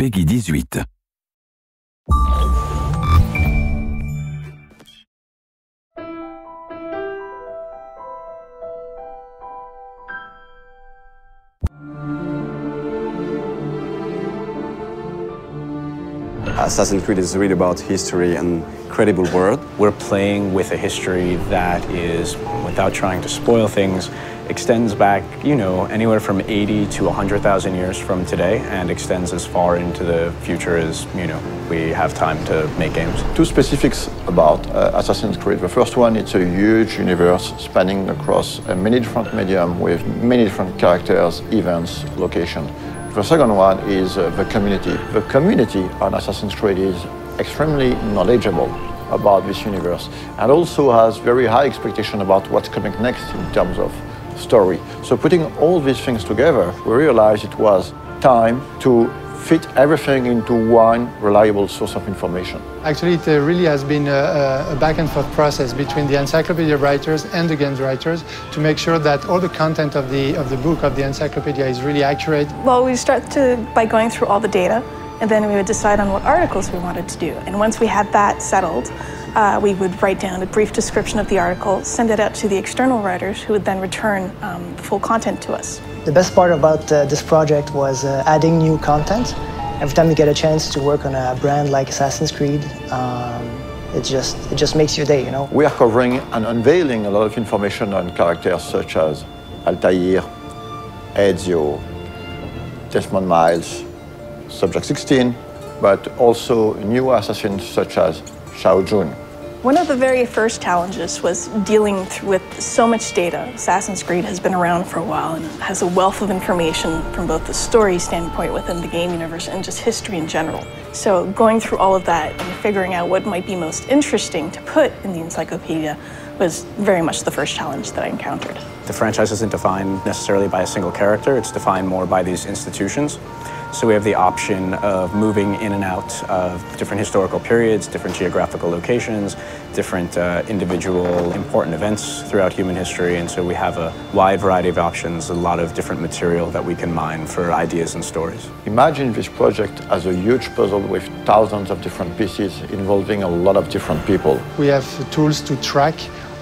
Peggy 18. Assassin's Creed is really about history and credible world. We're playing with a history that is, without trying to spoil things, extends back, anywhere from 80 to 100,000 years from today and extends as far into the future as, we have time to make games. Two specifics about Assassin's Creed. The first one, it's a huge universe spanning across many different mediums with many different characters, events, locations. The second one is the community. The community on Assassin's Creed is extremely knowledgeable about this universe and also has very high expectation about what's coming next in terms of story. So putting all these things together, we realized it was time to fit everything into one reliable source of information. Actually, it really has been a back and forth process between the Encyclopédie writers and the games writers to make sure that all the content of the book, of the Encyclopédie, is really accurate. Well, we start by going through all the data, and then we would decide on what articles we wanted to do. And once we had that settled, we would write down a brief description of the article, send it out to the external writers, who would then return the full content to us. The best part about this project was adding new content. Every time you get a chance to work on a brand like Assassin's Creed, it just makes your day, We are covering and unveiling a lot of information on characters such as Altair, Ezio, Desmond Miles, Subject 16, but also new assassins such as Shao Jun. One of the very first challenges was dealing with so much data. Assassin's Creed has been around for a while and has a wealth of information from both the story standpoint within the game universe and just history in general. So going through all of that and figuring out what might be most interesting to put in the Encyclopedia was very much the first challenge that I encountered. The franchise isn't defined necessarily by a single character, it's defined more by these institutions. So we have the option of moving in and out of different historical periods, different geographical locations, different individual important events throughout human history. And so we have a wide variety of options, a lot of different material that we can mine for ideas and stories. Imagine this project as a huge puzzle with thousands of different pieces involving a lot of different people. We have tools to track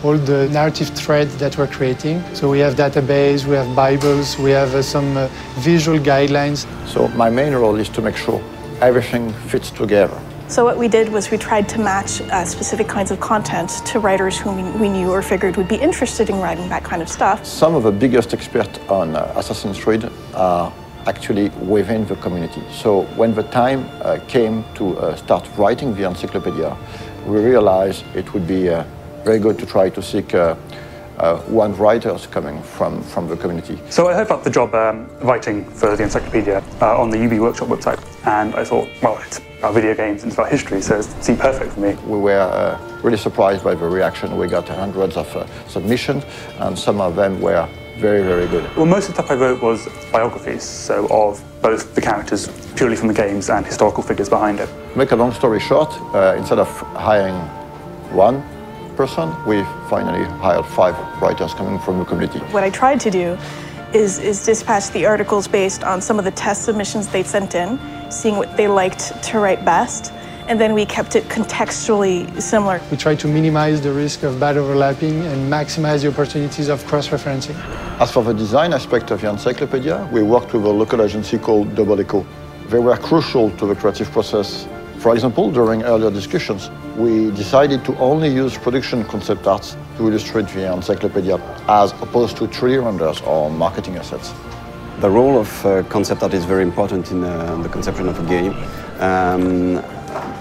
all the narrative threads that we're creating. So we have database, we have Bibles, we have some visual guidelines. So my main role is to make sure everything fits together. So what we did was we tried to match specific kinds of content to writers whom we knew or figured would be interested in writing that kind of stuff. Some of the biggest experts on Assassin's Creed are actually within the community. So when the time came to start writing the Encyclopedia, we realized it would be very good to try to seek one writers coming from the community. So I heard about the job writing for the Encyclopedia on the UB Workshop website, and I thought, well, it's about video games and it's about history, so it seemed perfect for me. We were really surprised by the reaction. We got hundreds of submissions, and some of them were very, very good. Well, most of the stuff I wrote was biographies, so of both the characters purely from the games and historical figures behind it. To make a long story short, instead of hiring one person, we finally hired 5 writers coming from the community. What I tried to do is dispatch the articles based on some of the test submissions they'd sent in, seeing what they liked to write best, and then we kept it contextually similar. We tried to minimize the risk of bad overlapping and maximize the opportunities of cross-referencing. As for the design aspect of the Encyclopedia, we worked with a local agency called Double Echo. They were crucial to the creative process. For example, during earlier discussions, we decided to only use production concept arts to illustrate the Encyclopedia, as opposed to 3D renders or marketing assets. The role of concept art is very important in the conception of a game.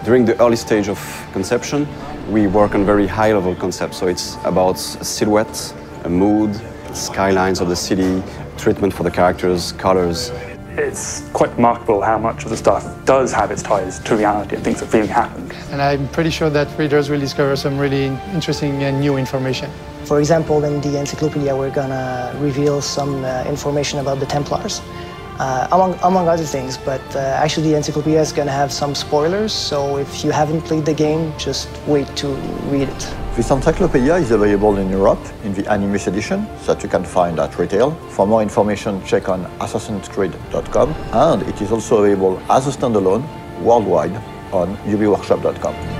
During the early stage of conception, we work on very high-level concepts. So it's about a silhouette, a mood, skylines of the city, treatment for the characters, colors. It's quite remarkable how much of the stuff does have its ties to reality and things that really happened. And I'm pretty sure that readers will discover some really interesting and new information. For example, in the Encyclopedia, we're gonna reveal some information about the Templars, among other things, but actually the Encyclopedia is gonna have some spoilers, so if you haven't played the game, just wait to read it. This encyclopedia is available in Europe in the Animus edition that you can find at retail. For more information, check on assassinscreed.com, and it is also available as a standalone worldwide on ubworkshop.com.